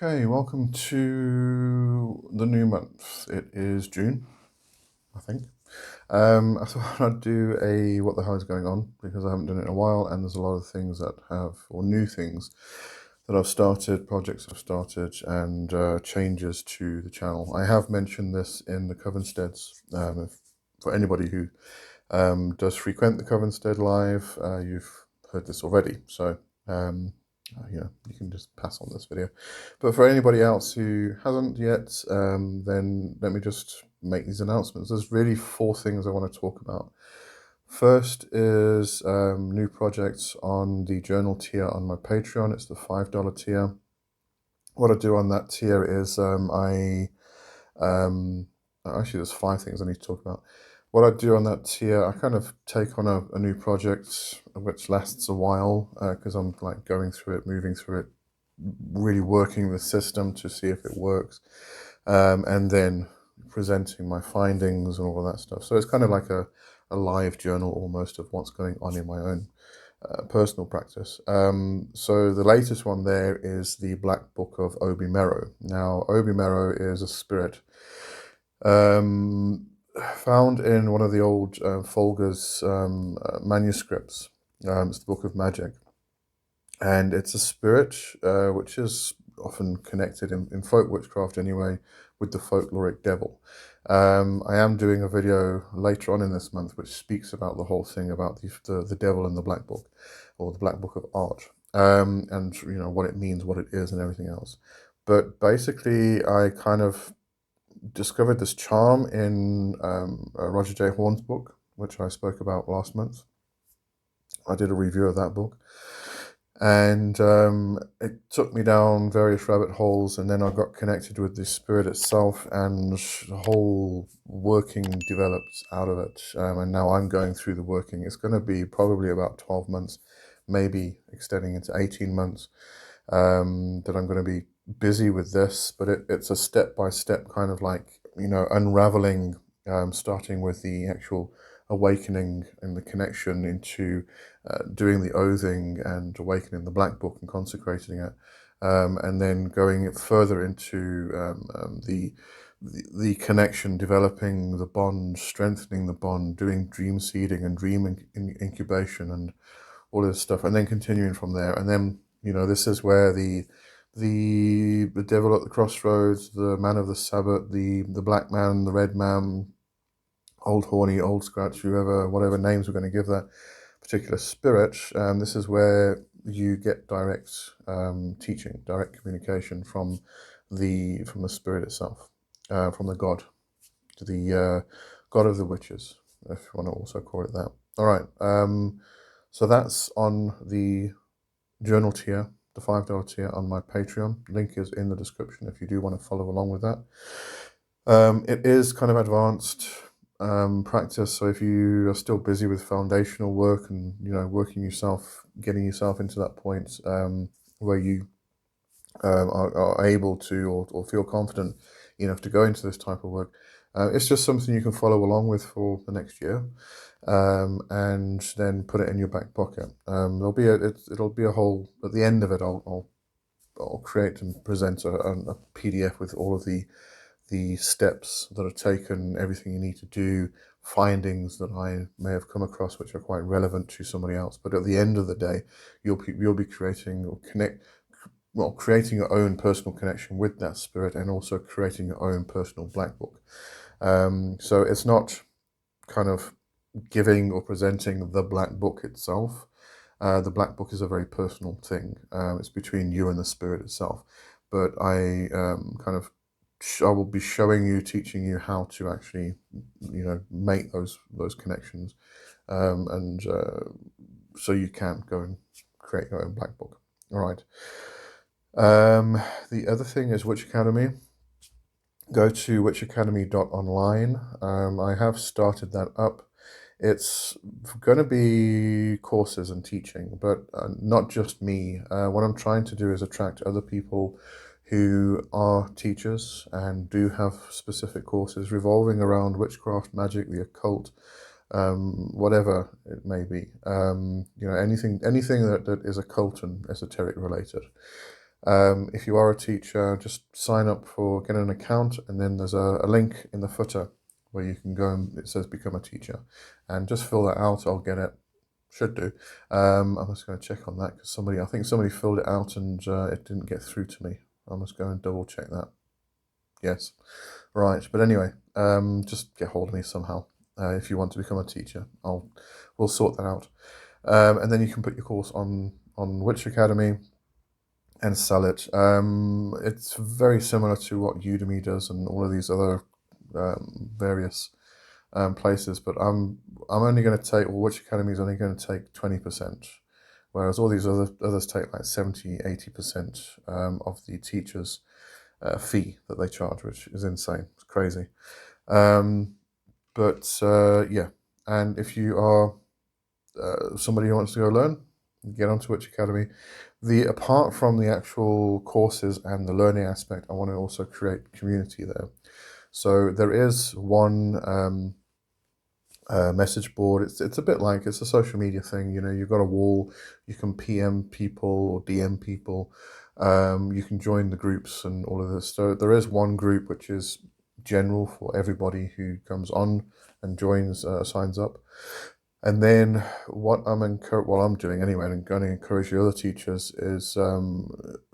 Okay, welcome to the new month. It is June, I think. I thought I'd do a what the hell is going on because I haven't done it in a while, and there's a lot of things that have, or new things that I've started, projects I've started, and changes to the channel. I have mentioned this in the Covensteads. For anybody who does frequent the Covenstead live, you've heard this already. So um, you can just pass on this video. But for anybody else who hasn't yet, then let me just make these announcements. There's really four things I want to talk about. First is new projects on the journal tier on my Patreon. It's the $5 tier. What I do on that tier is um, actually, there's five things I need to talk about. What I do on that tier, I kind of take on a new project which lasts a while because I'm like going through it, moving through it, really working the system to see if it works, and then presenting my findings and all of that stuff. So it's kind of like a live journal almost of what's going on in my own personal practice. So the latest one there is the Black Book of Obi Mero. Now, Obi Mero is a spirit um, found in one of the old Folger's manuscripts. It's the Book of Magic, and it's a spirit which is often connected in folk witchcraft anyway with the folkloric devil. I am doing a video later on in this month which speaks about the whole thing about the devil in the Black Book, or the Black Book of Art, and what it means, what it is, and everything else. But basically, I kind of discovered this charm in Roger J. Horn's book, which I spoke about last month. I did a review of that book, and it took me down various rabbit holes, and then I got connected with the spirit itself, and the whole working developed out of it. And now I'm going through the working. It's going to be probably about 12 months, maybe extending into 18 months, that I'm going to be busy with this. But it's a step-by-step kind of like, unraveling, starting with the actual awakening and the connection into doing the oathing and awakening the Black Book and consecrating it, and then going further into the connection, developing the bond, strengthening the bond, doing dream seeding and dream incubation and all this stuff, and then continuing from there. And then this is where the devil at the crossroads, the man of the Sabbath, the black man, the red man, old horny, old scratch, whatever names we're going to give that particular spirit. This is where you get direct teaching, direct communication from the spirit itself, from the god, the god of the witches, if you want to also call it that. All right. So that's on the journal tier, the $5 tier on my Patreon. Link is in the description if you do want to follow along with that. It is kind of advanced practice, so if you are still busy with foundational work and working yourself, getting yourself into that point where you are able to or feel confident enough to go into this type of work, it's just something you can follow along with for the next year, and then put it in your back pocket. It'll be a whole, at the end of it, I'll create and present a PDF with all of the steps that are taken, everything you need to do, findings that I may have come across which are quite relevant to somebody else. But at the end of the day, you'll be creating creating your own personal connection with that spirit, and also creating your own personal Black Book. So it's not kind of giving or presenting the Black Book itself. The Black Book is a very personal thing. It's between you and the spirit itself. But I will be showing you, teaching you how to actually, make those connections, and so you can go and create your own Black Book. All right. The other thing is Witch Academy. Go to witchacademy.online. I have started that up. It's going to be courses and teaching, but not just me. What I'm trying to do is attract other people who are teachers and do have specific courses revolving around witchcraft, magic, the occult, whatever it may be. Anything that is occult and esoteric related. If you are a teacher, just sign up for getting an account, and then there's a link in the footer where you can go and it says become a teacher, and just fill that out. I'll get it. Should do. I'm just going to check on that because I think somebody filled it out and it didn't get through to me. I must go and double check that. Yes, right. But anyway, just get hold of me somehow if you want to become a teacher. We'll sort that out, and then you can put your course on Witch Academy and sell it. It's very similar to what Udemy does and all of these other various places, but I'm only going to take, or Witch Academy is only going to take 20%, whereas all these others take like 70-80% of the teacher's fee that they charge, which is insane. It's crazy. Yeah, and if you are somebody who wants to go learn, get onto Witch Academy. Apart from the actual courses and the learning aspect, I want to also create community there. So there is one message board. It's a bit like, it's a social media thing. You know, you've got a wall. You can PM people or DM people. You can join the groups and all of this. So there is one group which is general for everybody who comes on and joins, signs up. And then what I'm doing anyway, and I'm going to encourage the other teachers, is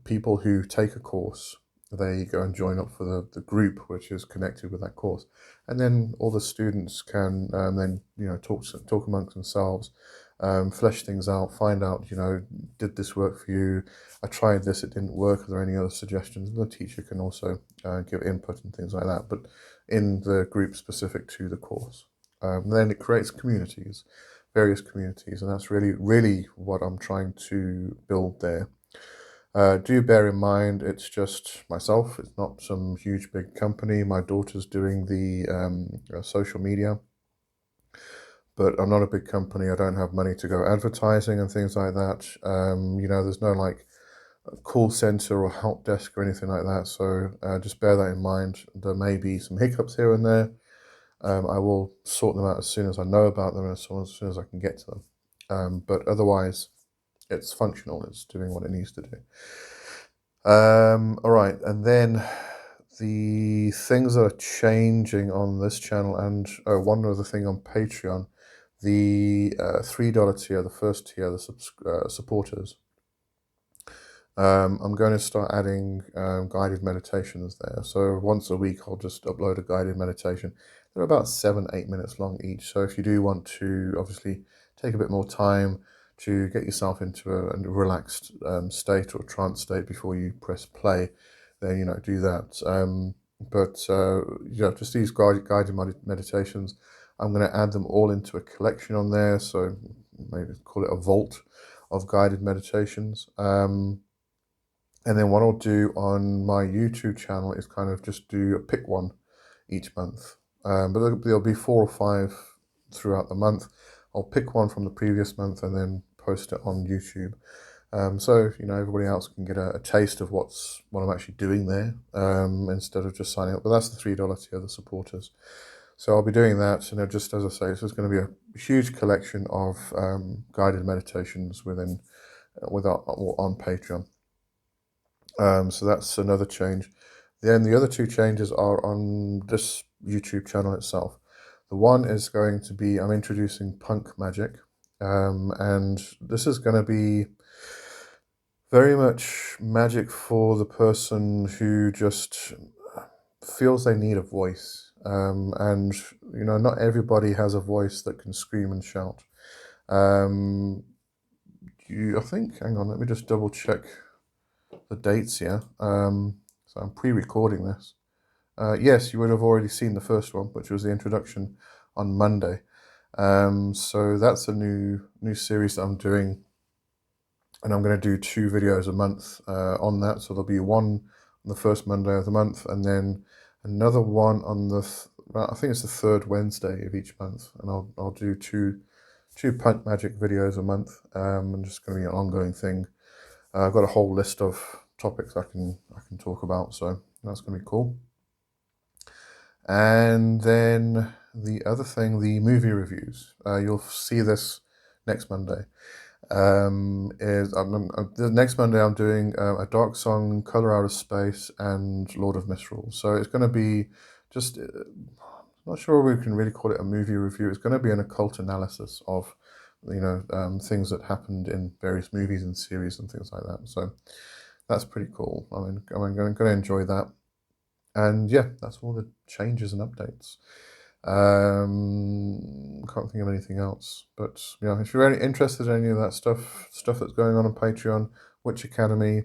people who take a course, they go and join up for the group which is connected with that course, and then all the students can then talk amongst themselves, flesh things out, find out, did this work for you? I tried this, it didn't work. Are there any other suggestions? And the teacher can also give input and things like that, but in the group specific to the course. Then it creates communities, various communities, and that's really, really what I'm trying to build there. Do bear in mind, it's just myself. It's not some huge big company. My daughter's doing the social media, but I'm not a big company. I don't have money to go advertising and things like that. There's no like call center or help desk or anything like that. So just bear that in mind. There may be some hiccups here and there. I will sort them out as soon as I know about them and as soon as I can get to them. But otherwise, it's functional. It's doing what it needs to do. All right, and then the things that are changing on this channel, and one other thing on Patreon, the $3 tier, the first tier, the supporters. I'm going to start adding guided meditations there. So once a week, I'll just upload a guided meditation. They're about 7-8 minutes long each. So if you do want to obviously take a bit more time to get yourself into a relaxed state or trance state before you press play, then do that. Just these guided meditations, I'm going to add them all into a collection on there. So maybe call it a vault of guided meditations. And then what I'll do on my YouTube channel is kind of just pick one each month. But there'll be 4 or 5 throughout the month. I'll pick one from the previous month and then post it on YouTube. So everybody else can get a taste of what I'm actually doing there, instead of just signing up. But that's the $3 tier, the supporters. So I'll be doing that, and just as I say, so it's going to be a huge collection of guided meditations on Patreon. So that's another change. Then the other 2 changes are on this YouTube channel itself. The one is going to be, I'm introducing punk magic, and this is going to be very much magic for the person who just feels they need a voice, and not everybody has a voice that can scream and shout. I think, hang on, let me just double check the dates here. So I'm pre-recording this. Yes, you would have already seen the first one, which was the introduction on Monday. So that's a new series that I'm doing, and I'm going to do 2 videos a month on that. So there'll be one on the first Monday of the month, and then another one on I think it's the 3rd Wednesday of each month, and I'll do two punk magic videos a month, and just going to be an ongoing thing. I've got a whole list of topics I can talk about, so that's going to be cool. And then the other thing, the movie reviews. You'll see this next Monday. Is the next Monday I'm doing a Dark Song, Color Out of Space, and Lord of Misrule. So it's going to be just not sure we can really call it a movie review. It's going to be an occult analysis of things that happened in various movies and series and things like that. So that's pretty cool. I'm going to enjoy that. And yeah, that's all the changes and updates. Can't think of anything else. But if you're really interested in any of that stuff that's going on Patreon, Witch Academy,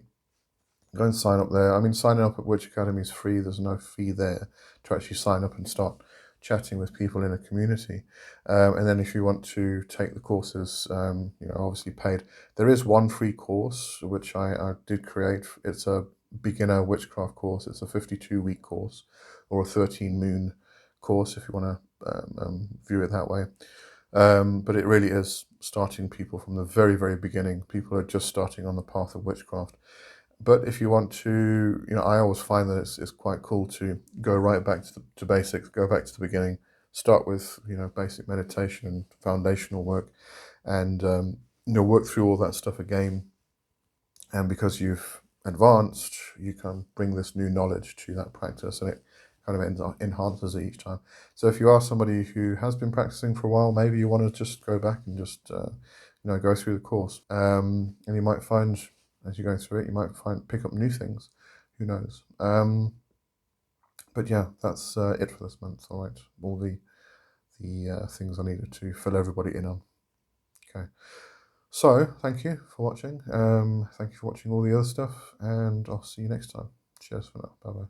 go and sign up there. I mean, signing up at Witch Academy is free. There's no fee there to actually sign up and start chatting with people in a community. And then if you want to take the courses, obviously paid. There is one free course, which I did create. It's a beginner witchcraft course. It's a 52-week course or a 13 moon course if you want to view it that way. But it really is starting people from the very, very beginning. People are just starting on the path of witchcraft. But if you want to, I always find that it's quite cool to go right back to basics, go back to the beginning, start with, basic meditation and foundational work, and, work through all that stuff again. And because you've advanced, you can bring this new knowledge to that practice, and it kind of enhances it each time. So if you are somebody who has been practicing for a while, maybe you want to just go back and just, go through the course. And you might find, as you go through it, you might pick up new things. Who knows? But yeah, that's it for this month. All right, all the things I needed to fill everybody in on. Okay. So, thank you for watching. Thank you for watching all the other stuff, and I'll see you next time. Cheers for now. Bye bye.